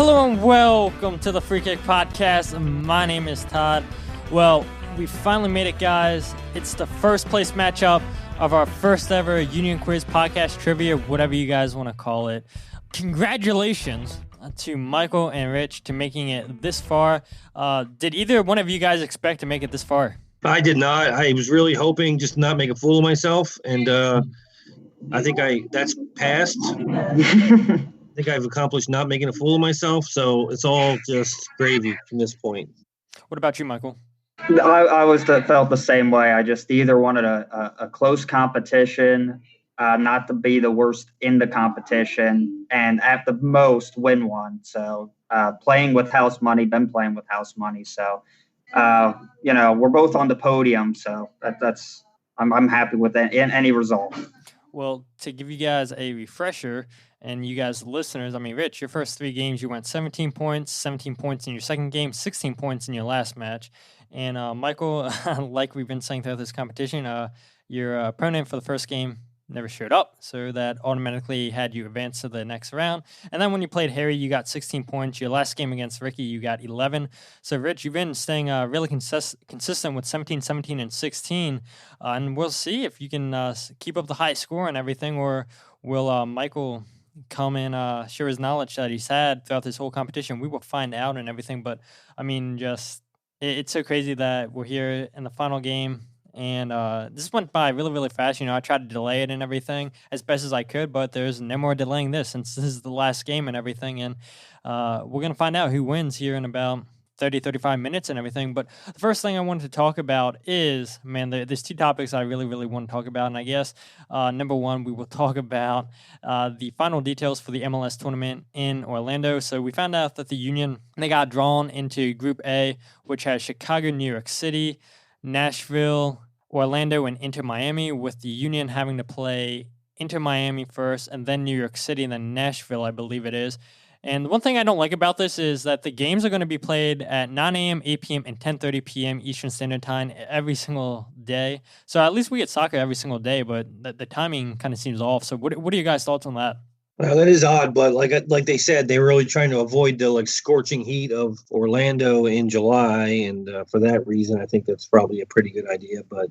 Hello and welcome to the Free Kick Podcast. My name is Todd. Well, we finally made it, guys. It's the first place matchup of our first ever Union Quiz Podcast Trivia, whatever you guys want to call it. Congratulations to Michael and Rich to making it this far. Did either one of you guys expect to make it this far? I did not. I was really hoping just to not make a fool of myself, and I think that's passed. I think I've accomplished not making a fool of myself, so it's all just gravy from this point. What about you, Michael? I felt the same way. I just either wanted a close competition, not to be the worst in the competition, and at the most win one. So playing with house money, been playing with house money. So we're both on the podium. So I'm happy with any result. Well, to give you guys a refresher, and you guys listeners, I mean, Rich, your first 3 games, you went 17 points in your second game, 16 points in your last match. And Michael, like we've been saying throughout this competition, your opponent for the first game never showed up, so that automatically had you advance to the next round. And then when you played Harry, you got 16 points. Your last game against Ricky, you got 11. So, Rich, you've been staying really consistent with 17, 17, and 16. And we'll see if you can keep up the high score and everything, or will Michael come and share his knowledge that he's had throughout this whole competition. We will find out and everything, but I mean, it's so crazy that we're here in the final game, and this went by really, really fast. I tried to delay it and everything as best as I could, but there's no more delaying this since this is the last game and everything, and we're going to find out who wins here in about 30, 35 minutes and everything. But the first thing I wanted to talk about is, there's 2 topics I really, really want to talk about. And I guess, number one, we will talk about the final details for the MLS tournament in Orlando. So we found out that the Union, they got drawn into Group A, which has Chicago, New York City, Nashville, Orlando, and Inter Miami, with the Union having to play Inter Miami first, and then New York City, and then Nashville, I believe it is. And the one thing I don't like about this is that the games are going to be played at 9 a.m., 8 p.m., and 10:30 p.m. Eastern Standard Time every single day. So at least we get soccer every single day, but the timing kind of seems off. So what are you guys' thoughts on that? Well, that is odd, but like they said, they were really trying to avoid the scorching heat of Orlando in July, and for that reason, I think that's probably a pretty good idea. But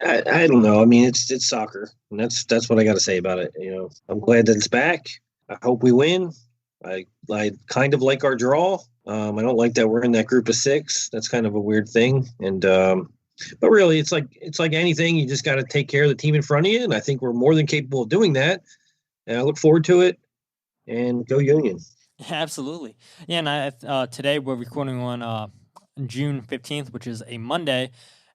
I don't know. I mean, it's soccer, and that's what I got to say about it. I'm glad that it's back. I hope we win. I kind of like our draw. I don't like that we're in that group of 6. That's kind of a weird thing. And but really, it's like anything. You just got to take care of the team in front of you, and I think we're more than capable of doing that. And I look forward to it. And go Union! Yeah, absolutely. Yeah, and today we're recording on June 15th, which is a Monday,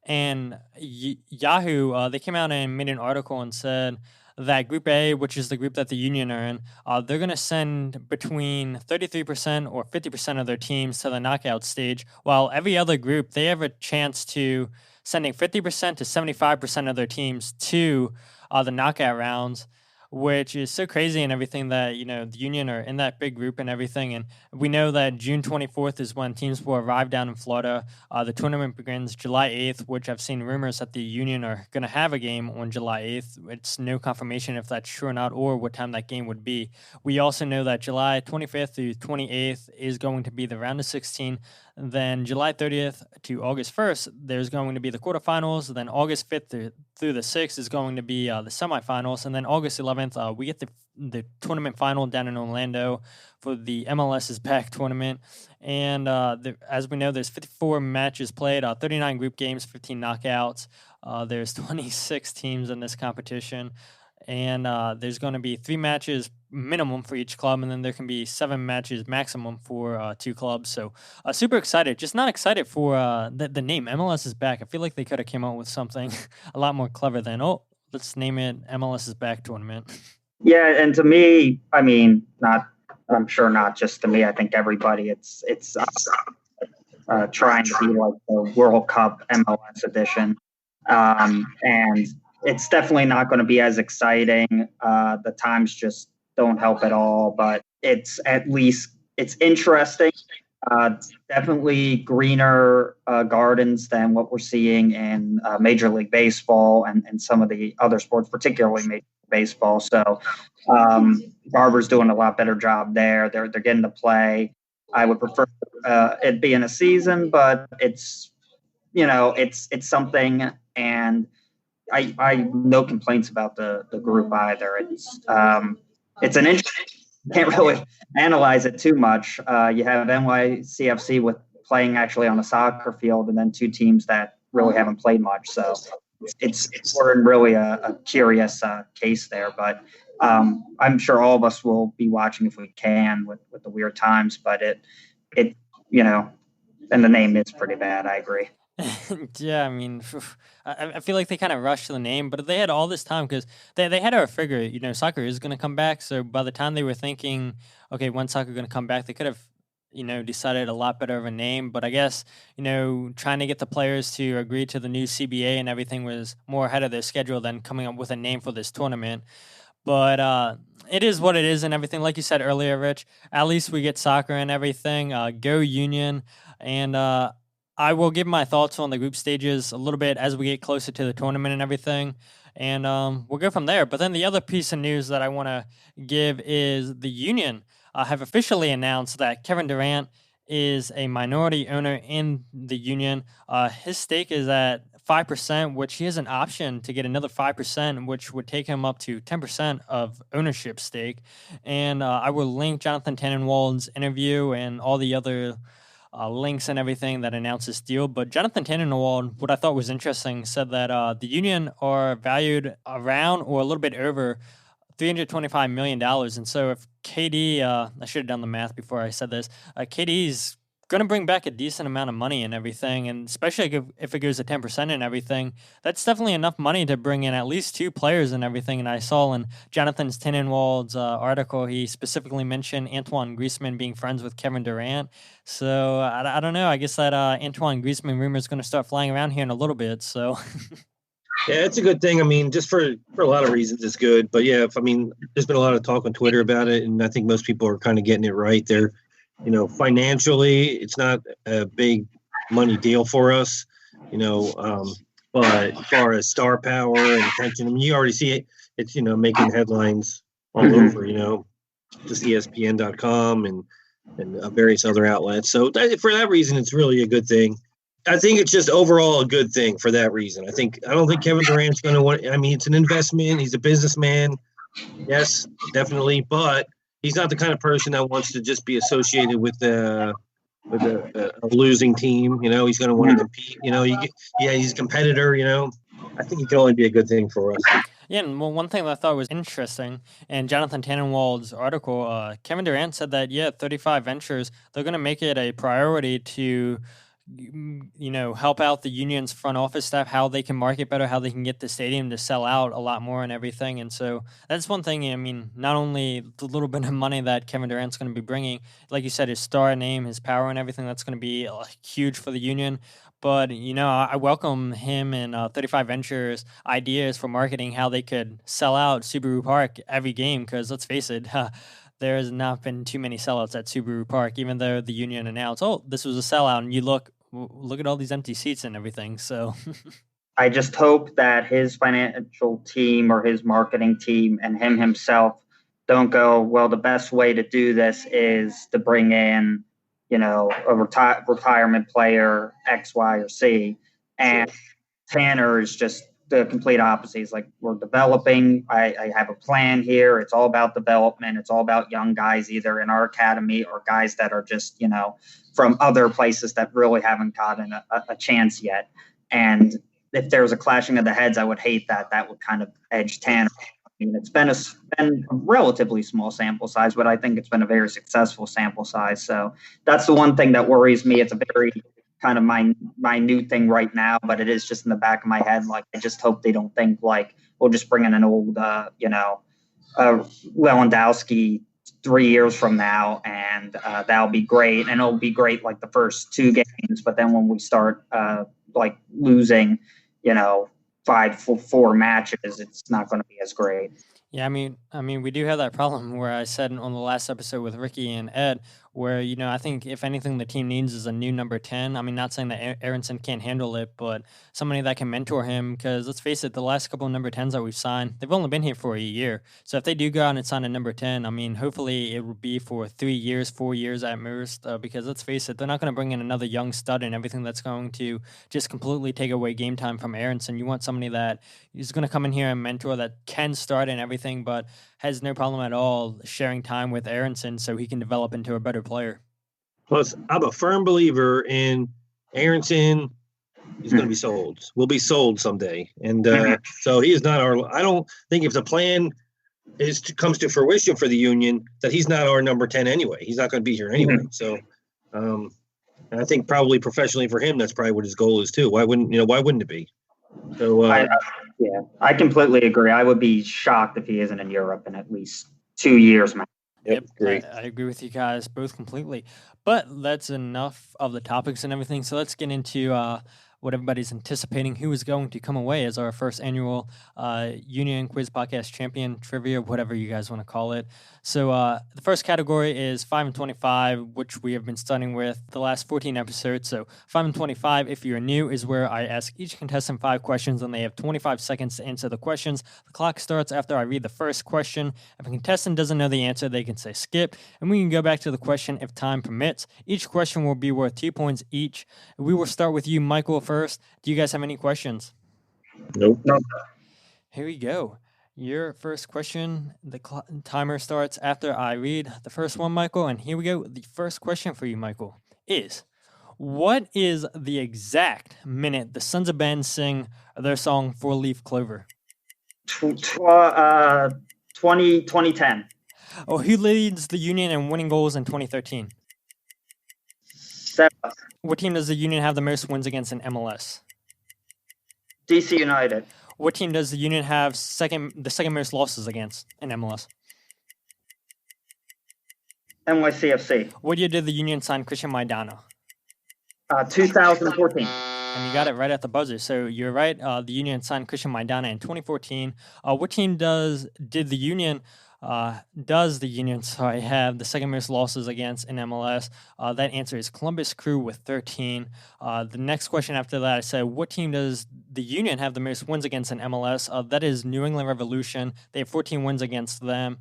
and Yahoo they came out and made an article and said that Group A, which is the group that the Union are in, they're going to send between 33% or 50% of their teams to the knockout stage, while every other group, they have a chance to sending 50% to 75% of their teams to the knockout rounds, which is so crazy and everything that, the Union are in that big group and everything. And we know that June 24th is when teams will arrive down in Florida. The tournament begins July 8th, which I've seen rumors that the Union are going to have a game on July 8th. It's no confirmation if that's true or not, or what time that game would be. We also know that July 25th through 28th is going to be the round of 16. Then July 30th to August 1st, there's going to be the quarterfinals. Then August 5th through the 6th is going to be the semifinals. And then August 11th, we get the tournament final down in Orlando for the MLS is Back tournament. And as we know, there's 54 matches played, 39 group games, 15 knockouts. There's 26 teams in this competition. And there's going to be 3 matches minimum for each club, and then there can be 7 matches maximum for 2 clubs. So super excited. Just not excited for the name. MLS is Back. I feel like they could have came up with something a lot more clever than, let's name it MLS is Back tournament. Yeah, and to me, I mean, I'm sure not just to me. I think everybody, it's trying to be like the World Cup MLS edition. And it's definitely not going to be as exciting. The times just don't help at all, but it's interesting. Definitely greener gardens than what we're seeing in Major League Baseball and some of the other sports, particularly Major League Baseball. So Barber's doing a lot better job there. They're getting to play. I would prefer it be in a season, but it's it's something, and I no complaints about the group either. It's an interesting. Can't really analyze it too much. You have NYCFC with playing actually on a soccer field, and then two teams that really haven't played much. So we're in really a curious case there. But I'm sure all of us will be watching if we can with the weird times. But it and the name is pretty bad. I agree. Yeah, I mean, I feel like they kind of rushed the name, but they had all this time because they had to figure, soccer is going to come back. So by the time they were thinking, okay, when's soccer going to come back, they could have, decided a lot better of a name. But I guess, trying to get the players to agree to the new CBA and everything was more ahead of their schedule than coming up with a name for this tournament. But it is what it is and everything. Like you said earlier, Rich, at least we get soccer and everything. Go Union. And I will give my thoughts on the group stages a little bit as we get closer to the tournament and everything. And we'll go from there. But then the other piece of news that I want to give is the Union have officially announced that Kevin Durant is a minority owner in the Union. His stake is at 5%, which he has an option to get another 5%, which would take him up to 10% of ownership stake. And I will link Jonathan Tannenwald's interview and all the other links and everything that announced this deal. But Jonathan Tannenwald, what I thought was interesting, said that the Union are valued around or a little bit over $325 million. And so if KD, I should have done the math before I said this, KD's going to bring back a decent amount of money and everything, and especially if it goes to 10% and everything, that's definitely enough money to bring in at least two players and everything. And I saw in Jonathan Tannenwald's article, he specifically mentioned Antoine Griezmann being friends with Kevin Durant. So I don't know. I guess that Antoine Griezmann rumor is going to start flying around here in a little bit. So. Yeah, it's a good thing. I mean, just for a lot of reasons, it's good. But yeah, there's been a lot of talk on Twitter about it, and I think most people are kind of getting it right. They're, financially, it's not a big money deal for us, but as far as star power and attention, you already see it. It's, making headlines all over, just ESPN.com and various other outlets. So for that reason, it's really a good thing. I think it's just overall a good thing for that reason. I don't think Kevin Durant's going to want. It's an investment. He's a businessman. Yes, definitely, but he's not the kind of person that wants to just be associated with a losing team. He's going to want to compete. He's a competitor. I think it can only be a good thing for us. Yeah, and one thing that I thought was interesting in Jonathan Tannenwald's article, Kevin Durant said that 35 Ventures, they're going to make it a priority to help out the Union's front office staff, how they can market better, how they can get the stadium to sell out a lot more and everything. And so that's one thing. Not only the little bit of money that Kevin Durant's going to be bringing, like you said, his star name, his power and everything, that's going to be huge for the Union. But, I welcome him and 35 Ventures ideas for marketing, how they could sell out Subaru Park every game. Because let's face it, there has not been too many sellouts at Subaru Park, even though the Union announced, this was a sellout. And you look at all these empty seats and everything. So I just hope that his financial team or his marketing team and him himself don't go, well, the best way to do this is to bring in, a retirement player X, Y, or C. And Tanner is just the complete opposite. He's like, we're developing. I have a plan here. It's all about development. It's all about young guys, either in our academy or guys that are just, from other places that really haven't gotten a chance yet. And if there was a clashing of the heads, I would hate that. That would kind of edge Tanner. It's been a relatively small sample size, but I think it's been a very successful sample size. So that's the one thing that worries me. It's a very kind of my new thing right now, but it is just in the back of my head. Like, I just hope they don't think like we'll just bring in an old, Lewandowski 3 years from now, and that'll be great. And it'll be great like the first two games, but then when we start losing, 5-4 matches, it's not going to be as great. Yeah, I mean, we do have that problem where I said on the last episode with Ricky and Ed, where, I think if anything the team needs is a new number 10. I mean, not saying that Aronson can't handle it, but somebody that can mentor him, because let's face it, the last couple of number 10s that we've signed, they've only been here for a year. So if they do go out and sign a number 10, I mean, hopefully it will be for 3 years, 4 years at most, because let's face it, they're not going to bring in another young stud and everything that's going to just completely take away game time from Aronson. You want somebody that is going to come in here and mentor, that can start and everything, but has no problem at all sharing time with Aronson so he can develop into a better player. Plus, I'm a firm believer in Aronson is going to be sold. Will be sold someday. And so he is not I don't think if the plan comes to fruition for the Union, that he's not our number 10 anyway. He's not going to be here anyway. So I think probably professionally for him, that's probably what his goal is too. Why wouldn't it be? So I completely agree. I would be shocked if he isn't in Europe in at least 2 years, man. Yep, great. I agree with you guys both completely. But that's enough of the topics and everything. So let's get into what everybody's anticipating, who is going to come away as our first annual Union Quiz Podcast Champion Trivia, whatever you guys want to call it. So the first category is 5 and 25, which we have been studying with the last 14 episodes. So 5 and 25, if you're new, is where I ask each contestant 5 questions, and they have 25 seconds to answer the questions. The clock starts after I read the first question. If a contestant doesn't know the answer, they can say skip, and we can go back to the question if time permits. Each question will be worth 2 points each. We will start with you, Michael, first. Do you guys have any questions? Nope. Here we go. Your first question, the timer starts after I read the first one, Michael. And here we go. The first question for you, Michael, is what is the exact minute the Sons of Ben sing their song 4-Leaf Clover? 2010. Oh, who leads the Union in winning goals in 2013? 7. What team does the Union have the most wins against in MLS? DC United. What team does the Union have the second most losses against in MLS? NYCFC. What year did the Union sign Christian Maidana? 2014. And you got it right at the buzzer. So you're right. The Union signed Christian Maidana in 2014. What team does the Union have the second most losses against in MLS? That answer is Columbus Crew with 13. The next question after that, I said, what team does the Union have the most wins against in MLS? That is New England Revolution. They have 14 wins against them.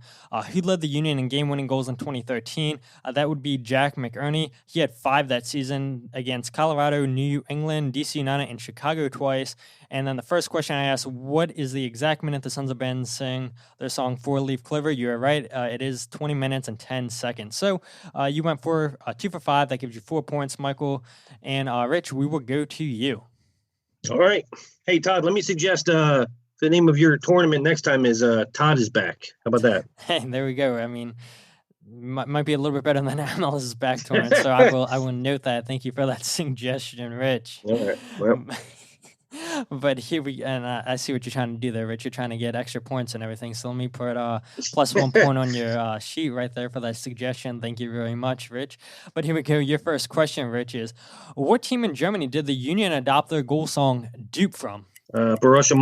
Who led the Union in game-winning goals in 2013? That would be Jack McEarney. He had 5 that season against Colorado, New England, DC United, and Chicago twice. And then the first question I asked, what is the exact minute the Sons of Ben sing their song 4-Leaf Clover? You're right. It is 20 minutes and 10 seconds. So you went for 2 for 5. That gives you 4 points, Michael. And Rich, we will go to you. All right. Hey, Todd, let me suggest the name of your tournament next time is Todd is Back. How about that? Hey, there we go. I mean, might be a little bit better than MLS is Back tournament. So I will note that. Thank you for that suggestion, Rich. All right. Well. But here I see what you're trying to do there, Rich. You're trying to get extra points and everything. So let me put plus 1 point on your sheet right there for that suggestion. Thank you very much, Rich. But here we go. Your first question, Rich, is what team in Germany did the Union adopt their goal song "Dupe" from? Borussia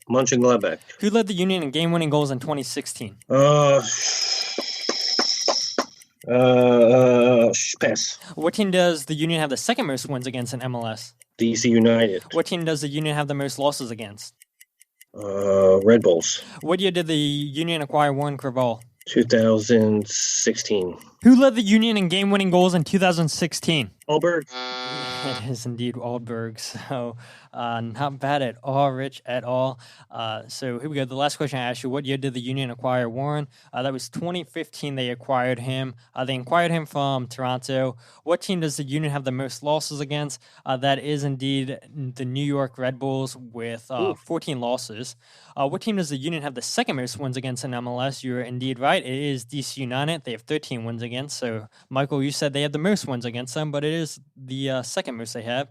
Mönchengladbach. Who led the Union in game-winning goals in 2016? Pass. What team does the Union have the second most wins against in MLS? DC United. What team does the Union have the most losses against? Red Bulls. What year did the Union acquire Warren Creavalle? 2016. Who led the Union in game-winning goals in 2016? Alberg. It is indeed Aldberg. So not bad at all, Rich, at all. So here we go. The last question I asked you, what year did the Union acquire Warren? That was 2015 they acquired him. They acquired him from Toronto. What team does the Union have the most losses against? That is indeed the New York Red Bulls with 14 losses. What team does the Union have the second most wins against in MLS? You're indeed right. It is DC United. They have 13 wins against. So, Michael, you said they had the most wins against them, but it is the second most they have.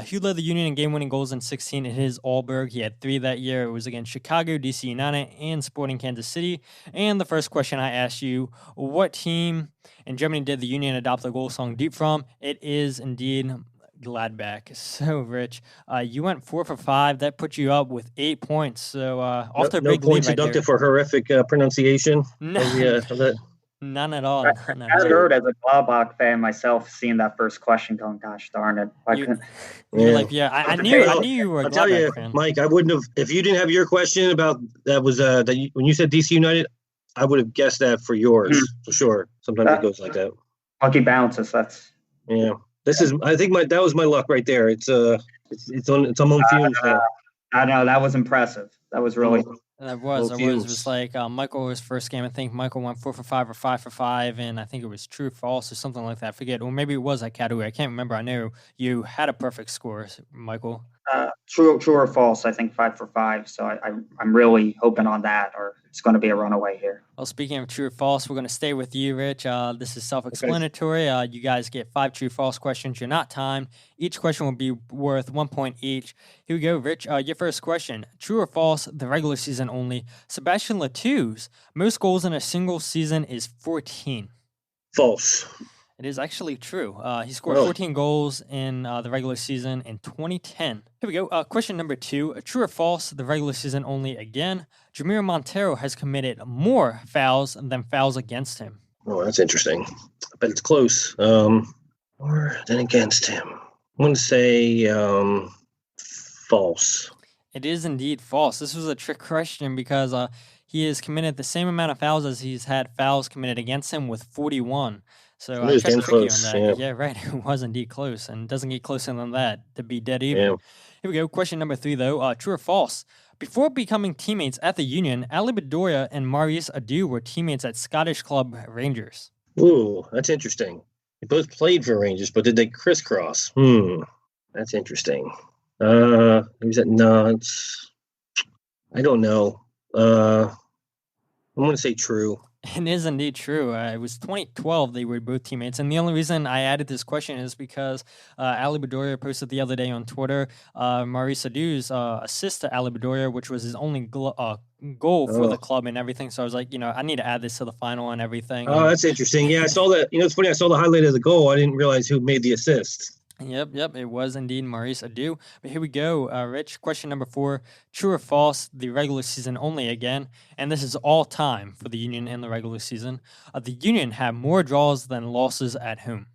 Who led the Union in game-winning goals in 16? It is Alberg. He had 3 that year. It was against Chicago, DC United, and Sporting Kansas City. And the first question I asked you, what team in Germany did the Union adopt the goal song "Deep" from? It is indeed Gladbach. So, Rich, you went 4 for 5. That puts you up with 8 points. So, off to a big lead points right deducted there. for horrific pronunciation. No. Of that. None at all. None at I all. heard as a Gladbach fan myself, seeing that first question, going, "Gosh darn it!" You're Yeah. like, yeah, I knew you were a I'll tell Gladbach you, fan. Mike, I wouldn't have, if you didn't have your question about that was when you said DC United, I would have guessed that for yours for sure. Sometimes it goes like that. Lucky bounces. That's I think that was my luck right there. It's on home fumes now. I know that was impressive. That was really. It was like Michael's first game. I think Michael went 4 for 5 or 5 for 5, and I think it was true or false or something like that. I forget, or maybe it was at category. I can't remember. I know you had a perfect score, Michael. True or false? I think 5 for 5. So I'm really hoping on that, or it's going to be a runaway here. Well, speaking of true or false, we're going to stay with you, Rich. This is self-explanatory. Okay. You guys get 5 true false questions. You're not timed. Each question will be worth 1 point each. Here we go, Rich. Your first question: true or false? The regular season only. Sebastian Latou's most goals in a single season is 14. False. It is actually true. He scored 14 goals in the regular season in 2010. Here we go. Question number 2. True or false? The regular season only again. Jamiro Montero has committed more fouls than fouls against him. Oh, that's interesting. I bet it's close. More than against him. I'm going to say false. It is indeed false. This was a trick question because he has committed the same amount of fouls as he's had fouls committed against him with 41. So I tried to trick you on that. Yeah, right. It was indeed close, and doesn't get closer than that to be dead even. Yeah. Here we go. Question number 3, though. True or false? Before becoming teammates at the Union, Ali Bedoya and Maurice Adu were teammates at Scottish club Rangers. Ooh, that's interesting. They both played for Rangers, but did they crisscross? That's interesting. I don't know. I'm going to say true. It is indeed true. It was 2012 they were both teammates. And the only reason I added this question is because Ali Bedoya posted the other day on Twitter Maurice Adu's assist to Ali Bedoya, which was his only goal for the club and everything. So I was like, I need to add this to the final and everything. Oh, that's interesting. Yeah, I saw that. It's funny. I saw the highlight of the goal. I didn't realize who made the assist. Yep. It was indeed Maurice Adu. But here we go, Rich. Question number 4. True or false? The regular season only again. And this is all time for the Union in the regular season. The Union have more draws than losses at home.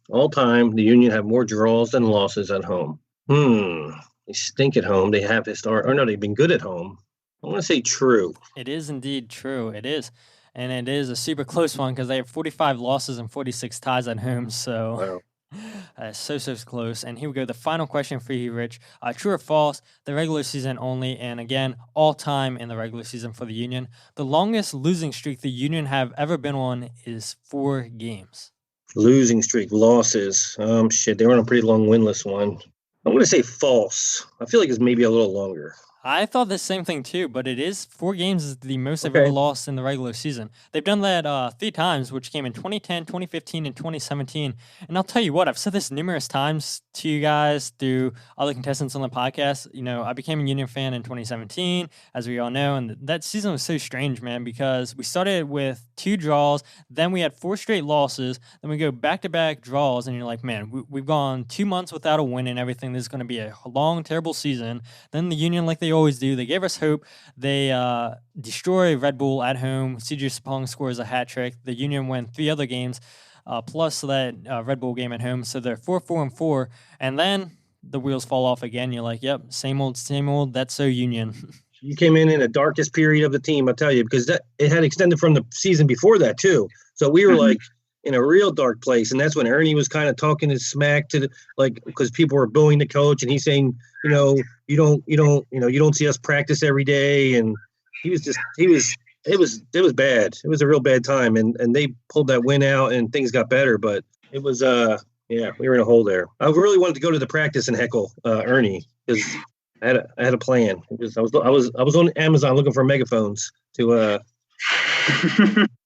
All time, the Union have more draws than losses at home. They stink at home. They have they've been good at home. I want to say true. It is indeed true. It is. And it is a super close one because they have 45 losses and 46 ties at home. So... Wow. So close. And here we go. The final question for you, Rich. True or false? The regular season only, and again, all time in the regular season for the Union. The longest losing streak the Union have ever been on is 4 games. Losing streak, losses. They were on a pretty long winless one. I'm going to say false. I feel like it's maybe a little longer. I thought the same thing too, but it is 4 games is the most they've ever lost in the regular season. They've done that 3 times, which came in 2010, 2015, and 2017. And I'll tell you what, I've said this numerous times to you guys through other contestants on the podcast. I became a Union fan in 2017, as we all know, and that season was so strange, man, because we started with 2 draws, then we had 4 straight losses, then we go back-to-back draws, and you're like, man, we've gone 2 months without a win and everything. This is going to be a long, terrible season. Then the Union, like they always do, they gave us hope. They destroy Red Bull at home. CJ Sapong scores a hat trick. The Union win 3 other games, plus that Red Bull game at home. So they're 4-4-4, and then the wheels fall off again. You're like, yep, same old. That's so Union. You came in the darkest period of the team, I'll tell you, because it had extended from the season before that too. So we were like in a real dark place, and that's when Ernie was kind of talking his smack to because people were booing the coach, and he's saying, you don't see us practice every day, and it was bad. It was a real bad time, and they pulled that win out, and things got better, but it was we were in a hole there. I really wanted to go to the practice and heckle Ernie because I had a plan. I was on Amazon looking for megaphones to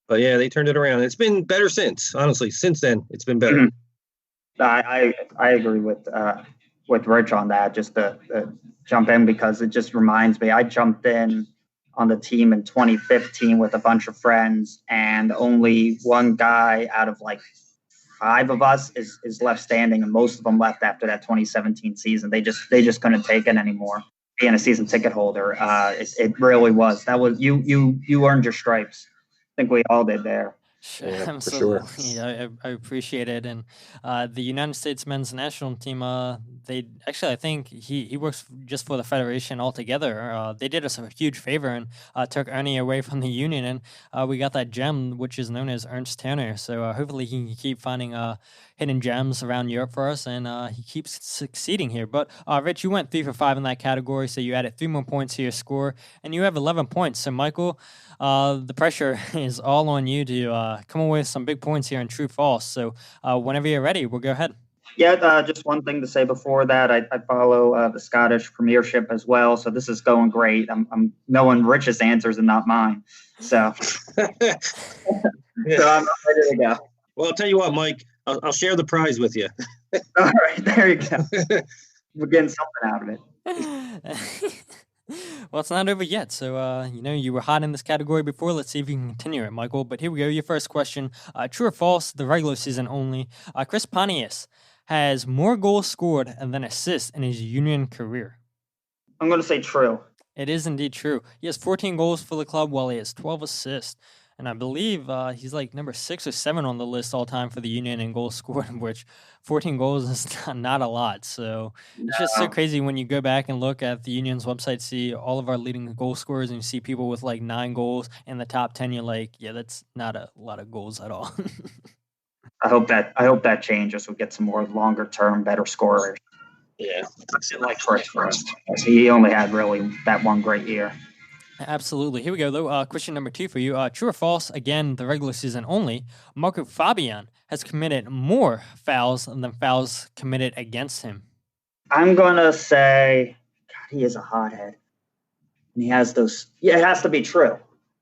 but yeah, they turned it around. It's been better since. Honestly, since then, it's been better. I agree with Rich on that. Just to jump in because it just reminds me. I jumped in on the team in 2015 with a bunch of friends, and only one guy out of like 5 of us is left standing, and most of them left after that 2017 season. They just couldn't take it anymore. Being a season ticket holder, it really was. That was you earned your stripes. I think we all did there. Sure, Yeah, for sure. absolutely. I appreciate it. And the United States men's national team, they actually, I think he works just for the federation altogether. They did us a huge favor and took Ernie away from the union, and we got that gem, which is known as Ernst Turner. So hopefully he can keep finding hidden gems around Europe for us, and he keeps succeeding here. But Rich, you went 3 for 5 in that category, so you added 3 more points to your score, and you have 11 points. So Michael, the pressure is all on you to come away with some big points here in true false. So whenever you're ready, we'll go ahead. Yeah, just one thing to say before that. I follow the Scottish Premiership as well, so this is going great. I'm knowing Rich's answers and not mine. So, so I'm ready to go. Well, I'll tell you what, Mike, I'll share the prize with you. All right, there you go. We're getting something out of it. Well, it's not over yet. So, you were hot in this category before. Let's see if you can continue it, Michael. But here we go. Your first question. True or false, the regular season only. Chris Pontius has more goals scored than assists in his Union career. I'm going to say true. It is indeed true. He has 14 goals for the club while he has 12 assists. And I believe he's like number 6 or 7 on the list all time for the Union in goals scored, which 14 goals is not a lot. So it's just so crazy when you go back and look at the Union's website, see all of our leading goal scorers, and you see people with like 9 goals in the top 10. You're like, yeah, that's not a lot of goals at all. I hope that changes. We get some more longer term, better scorers. Yeah, like Chris. He only had really that one great year. Absolutely. Here we go, though. Question number 2 for you. True or false, again, the regular season only, Marco Fabian has committed more fouls than fouls committed against him. I'm going to say, God, he is a hothead. And he has those. Yeah, it has to be true.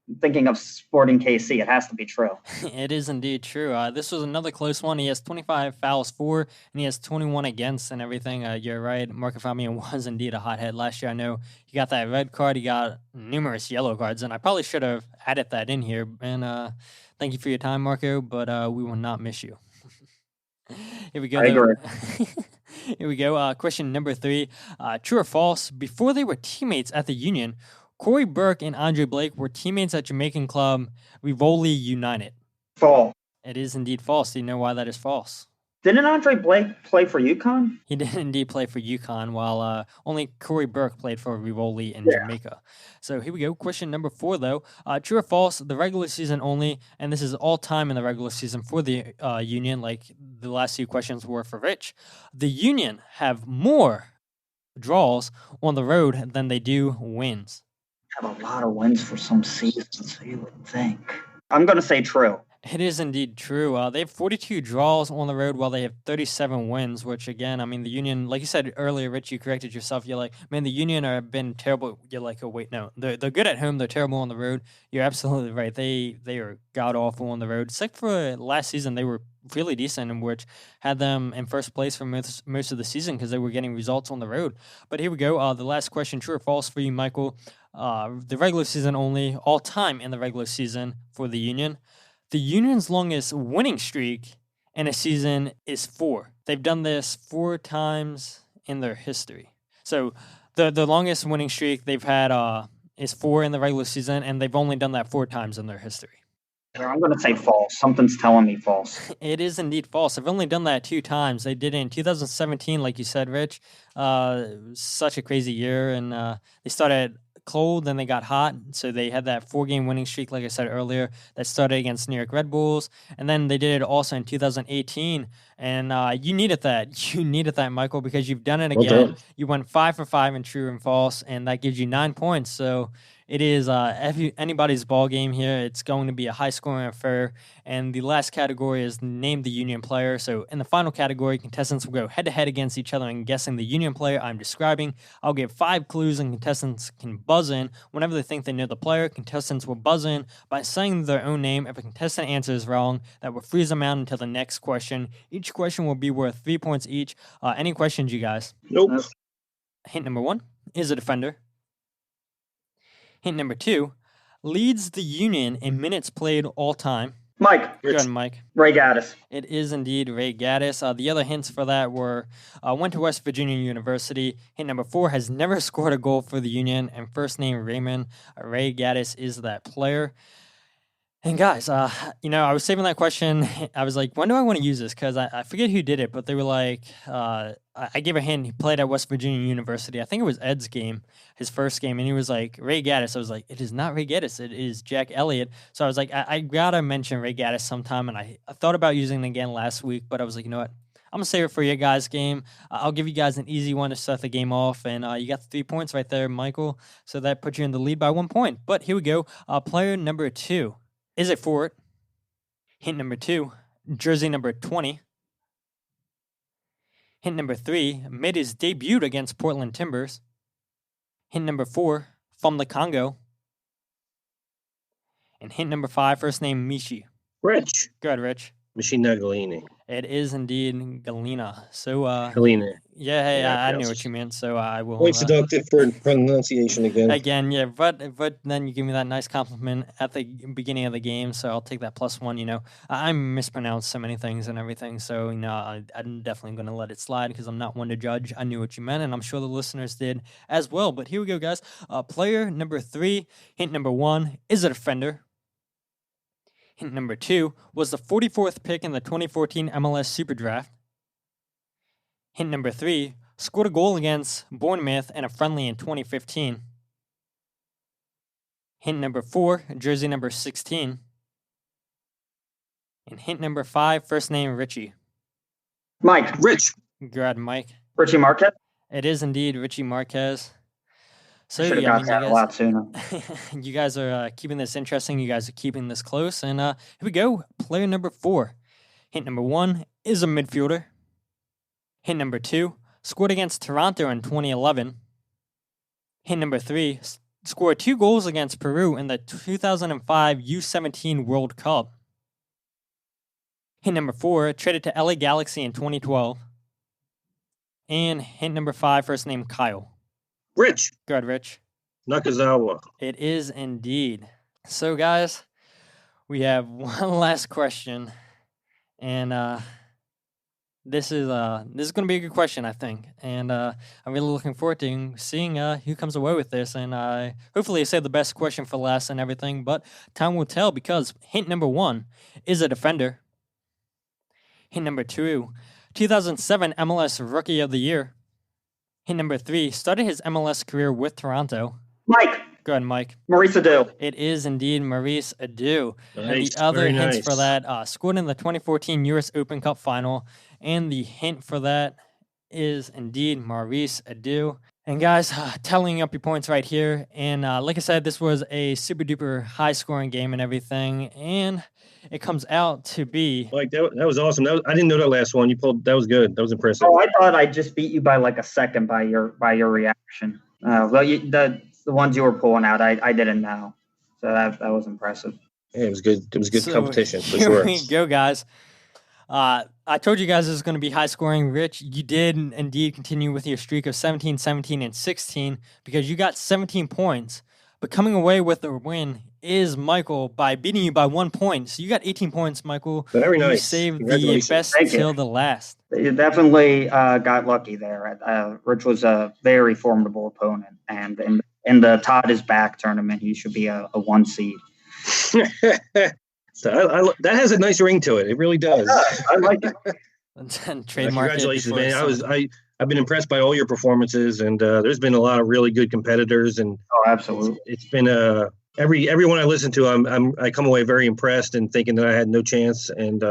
I'm thinking of Sporting KC. It has to be true. It is indeed true. This was another close one. He has 25 fouls for, and he has 21 against and everything. You're right. Marco Fabian was indeed a hothead last year. I know he got that red card. He got numerous yellow cards, and I probably should have added that in here. And thank you for your time, Marco, but we will not miss you. Here we go. I agree. Here we go. Question number 3. True or false, before they were teammates at the Union, Corey Burke and Andre Blake were teammates at Jamaican club Rivoli United. False. It is indeed false. Do you know why that is false? Didn't Andre Blake play for UConn? He did indeed play for UConn, while only Corey Burke played for Rivoli in Jamaica. So here we go. Question number 4, though. True or false, the regular season only, and this is all time in the regular season for the Union, like the last 2 questions were for Rich. The Union have more draws on the road than they do wins. Have a lot of wins for some seasons, so you would think. I'm going to say true. It is indeed true. They have 42 draws on the road while they have 37 wins, which again, I mean, the Union, like you said earlier, Rich, you corrected yourself. You're like, man, the Union have been terrible. You're like, oh, wait, no. They're good at home. They're terrible on the road. You're absolutely right. They are god-awful on the road. Except for last season, they were really decent, in which had them in first place for most of the season because they were getting results on the road. But here we go. The last question, true or false for you, Michael. The regular season only, all time in the regular season for the Union. The Union's longest winning streak in a season is 4. They've done this 4 times in their history. So the longest winning streak they've had is 4 in the regular season, and they've only done that 4 times in their history. I'm going to say false. Something's telling me false. It is indeed false. They've only done that 2 times. They did it in 2017, like you said, Rich. Such a crazy year, and they started cold, then they got hot, so they had that 4-game winning streak, like I said earlier, that started against New York Red Bulls, and then they did it also in 2018, and you needed that. You needed that, Michael, because you've done it again. Well done. You went 5 for 5 in true and false, and that gives you 9 points, so it is anybody's ball game here. It's going to be a high-scoring affair, and the last category is name the Union player. So in the final category, contestants will go head-to-head against each other in guessing the Union player I'm describing. I'll give 5 clues, and contestants can buzz in whenever they think they know the player. Contestants will buzz in by saying their own name. If a contestant answers wrong, that will freeze them out until the next question. Each question will be worth 3 points each. Any questions, you guys? Nope. Hint number 1 is a defender. Hint number 2, leads the Union in minutes played all time. Mike. Go ahead, Mike. Ray Gaddis. It is indeed Ray Gaddis. The other hints for that were went to West Virginia University. Hint number 4, has never scored a goal for the Union, and first name Raymond. Ray Gaddis is that player. And guys, I was saving that question. I was like, when do I want to use this? Because I forget who did it, but they were like, I gave a hint. He played at West Virginia University. I think it was Ed's game, his first game, and he was like, Ray Gaddis. I was like, it is not Ray Gaddis. It is Jack Elliott. So I was like, I gotta mention Ray Gaddis sometime, and I thought about using it again last week, but I was like, you know what? I'm gonna save it for you guys' game. I'll give you guys an easy one to start the game off, and you got the 3 points right there, Michael. So that puts you in the lead by 1 point. But here we go. Player number 2. Is it forward? Hint number 2, jersey number 20. Hint number 3, made his debut against Portland Timbers. Hint number 4, from the Congo. And hint number 5, first name Mishi. Rich. Go ahead, Rich. Machina Galini. It is indeed Galina. So, Galina. yeah, hey, Yeah, I knew what you meant. So I will. Points deducted for pronunciation again. Again, yeah, but then you give me that nice compliment at the beginning of the game, so I'll take that +1. I mispronounce so many things and everything, so I'm definitely going to let it slide because I'm not one to judge. I knew what you meant, and I'm sure the listeners did as well. But here we go, guys. Player number 3, hint number 1, is a defender. Hint number 2, was the 44th pick in the 2014 MLS Super Draft. Hint number 3, scored a goal against Bournemouth in a friendly in 2015. Hint number 4, jersey number 16. And hint number 5, first name Richie. Mike. Rich. Go ahead, Mike. Richie Marquez. It is indeed Richie Marquez. So Should have got that a lot sooner. You guys are keeping this interesting. You guys are keeping this close. And here we go. Player number 4. Hint number 1 is a midfielder. Hint number 2, scored against Toronto in 2011. Hint number 3, scored 2 goals against Peru in the 2005 U17 World Cup. Hint number 4, traded to LA Galaxy in 2012. And hint number 5, first name Kyle. Rich. Go ahead, Rich. Nakazawa. It is indeed. So, guys, we have one last question, and this is going to be a good question, I think, and I'm really looking forward to seeing who comes away with this, and hopefully I save the best question for last and everything. But time will tell, because hint number 1 is a defender. Hint number 2, 2007 MLS Rookie of the Year. Hint number 3, started his MLS career with Toronto. Mike. Go ahead, Mike. Maurice Adu. It is indeed Maurice Adu. Nice. And the other Very hints nice. for that, scored in the 2014 US Open Cup final. And the hint for that is indeed Maurice Adu. And guys, tallying up your points right here. And like I said, this was a super duper high scoring game and everything. And it comes out to be Like that was awesome. I didn't know that last one. You pulled. That was good. That was impressive. Oh, I thought I just beat you by like a second by your reaction. Well, the ones you were pulling out, I didn't know, so that was impressive. Yeah, it was good. It was good So, competition for here sure. we go, guys. I told you guys this was going to be high scoring. Rich, you did indeed continue with your streak of 17, 17, and 16 because you got 17 points. But coming away with the win is Michael by beating you by 1 point. So you got 18 points, Michael. Very You nice. saved the Congratulations. best Thank you. till the last. You definitely got lucky there. Rich was a very formidable opponent, and in the Todd is back tournament, he should be a 1 seed. So that has a nice ring to it. It really does. I like it. And trademark it Congratulations, before man. someone- I've been impressed by all your performances, and there's been a lot of really good competitors, and Oh, absolutely. it's been everyone I listen to, I come away very impressed and thinking that I had no chance, and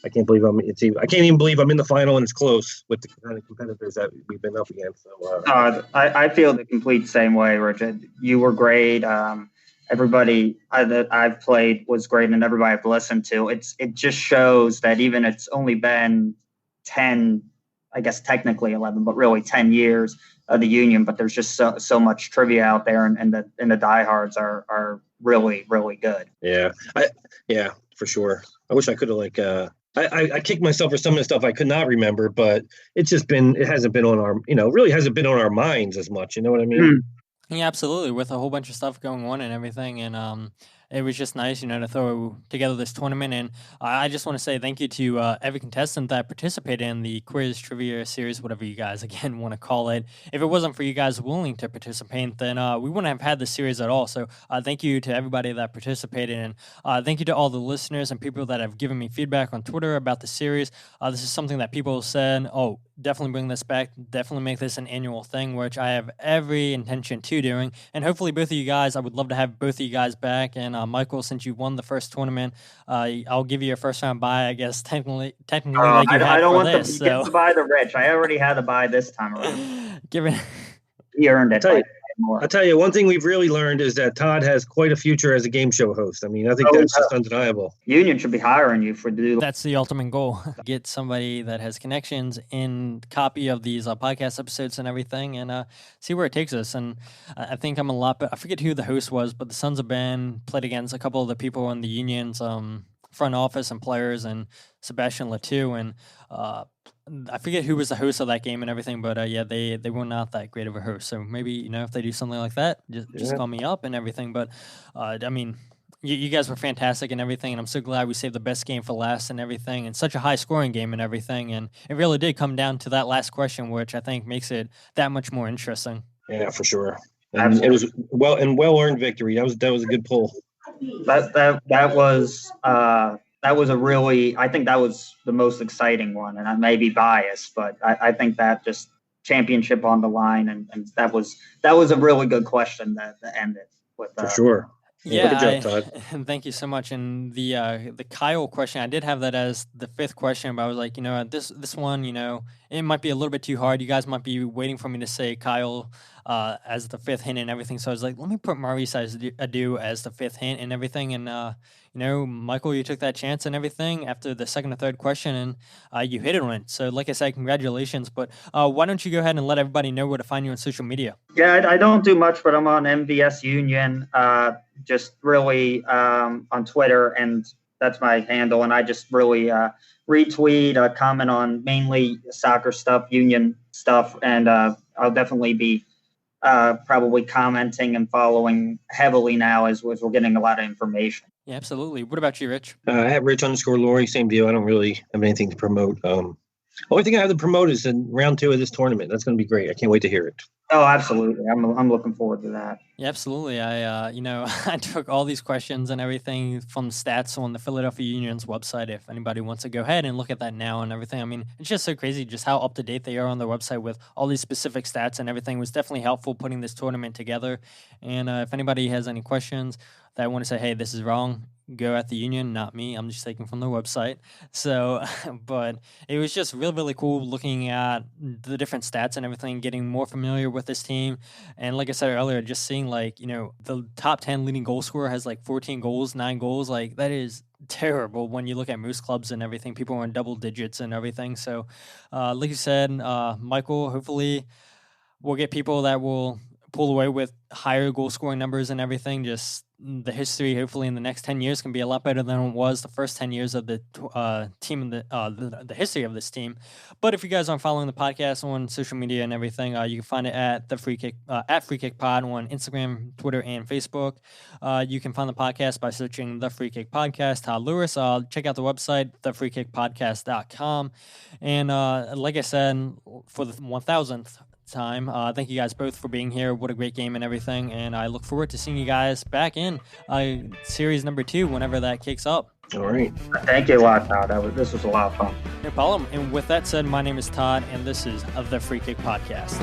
I can't believe I can't even believe I'm in the final and it's close with the kind of competitors that we've been up against. So I feel the complete same way, Richard. You were great. Everybody that I've played was great, and everybody I've listened to. It just shows that even it's only been 10, I guess technically 11, but really 10 years of the union. But there's just so much trivia out there, and the diehards are really, really good. yeah, for sure. I wish I could have I kicked myself for some of the stuff I could not remember, but it hasn't been on our, really hasn't been on our minds as much. You know what I mean? Yeah, absolutely. With a whole bunch of stuff going on and everything, and it was just nice, to throw together this tournament. And I just want to say thank you to every contestant that participated in the quiz, trivia series, whatever you guys, again, want to call it. If it wasn't for you guys willing to participate, then we wouldn't have had the series at all. So thank you to everybody that participated. And thank you to all the listeners and people that have given me feedback on Twitter about the series. This is something that people said, oh, definitely bring this back, definitely make this an annual thing, which I have every intention to doing. And hopefully both of you guys, I would love to have both of you guys back. And Michael, since you won the first tournament, I'll give you your first round bye, I guess, technically like you had I don't for want this. to buy the Rich. I already had the buy this time around. Given He earned it. I'll tell you, one thing we've really learned is that Todd has quite a future as a game show host. I mean, I think that's just undeniable. Union should be hiring you for do. That's the ultimate goal. Get somebody that has connections in copy of these podcast episodes and everything, and see where it takes us. And I think I'm a lot better. I forget who the host was, but the Sons of Ben played against a couple of the people in the Union's front office and players, and Sebastian Latou, and I forget who was the host of that game and everything, but yeah, they were not that great of a host. So maybe, if they do something like that, just call me up and everything. But I mean, you guys were fantastic and everything, and I'm so glad we saved the best game for last and everything, and such a high scoring game and everything. And it really did come down to that last question, which I think makes it that much more interesting. Yeah, for sure. And it was well earned victory. That was a good pull. That was a really, I think that was the most exciting one, and I may be biased, but I think that just championship on the line, and that was a really good question that ended with. For sure. Yeah, good job, Todd. Thank you so much. And the Kyle question, I did have that as the fifth question, but I was like, this one, it might be a little bit too hard. You guys might be waiting for me to say Kyle as the fifth hint and everything. So I was like, let me put Maurice Adu as the fifth hint and everything. And Michael, you took that chance and everything after the second or third question, and you hit it on it. So like I said, congratulations. But why don't you go ahead and let everybody know where to find you on social media? Yeah, I don't do much, but I'm on MVS Union, just really on Twitter, and that's my handle. And I just really retweet, comment on mainly soccer stuff, Union stuff, and I'll definitely be probably commenting and following heavily now as we're getting a lot of information. Yeah, absolutely. What about you, Rich? I have Rich_Laurie, same deal. I don't really have anything to promote. Only thing I have to promote is in round 2 of this tournament. That's going to be great. I can't wait to hear it. Oh, absolutely. I'm looking forward to that. Yeah, absolutely. I I took all these questions and everything from stats on the Philadelphia Union's website. If anybody wants to go ahead and look at that now and everything, I mean, it's just so crazy just how up to date they are on their website with all these specific stats and everything. It was definitely helpful putting this tournament together. And if anybody has any questions that want to say, hey, this is wrong, go at the Union, not me. I'm just taking from their website. So, but it was just really, really cool looking at the different stats and everything, getting more familiar with this team. And like I said earlier, just seeing the top 10 leading goal scorer has 14 goals, 9 goals. That is terrible when you look at most clubs and everything. People are in double digits and everything. So, like you said, Michael, hopefully we'll get people that will pull away with higher goal scoring numbers and everything. Just the history, hopefully in the next 10 years, can be a lot better than it was the first 10 years of the team, the history of this team. But if you guys aren't following the podcast on social media and everything, you can find it at the Free Kick at Free Kick Pod on Instagram, Twitter, and Facebook. You can find the podcast by searching the Free Kick Podcast. Todd Lewis. Check out the website, thefreekickpodcast.com. And like I said, for the 1000th time, thank you guys both for being here. What a great game and everything, and I look forward to seeing you guys back in series number 2 whenever that kicks up. All right. Thank you a lot, Todd. This was a lot of fun. No problem. And with that said, my name is Todd, and this is the Free Kick Podcast.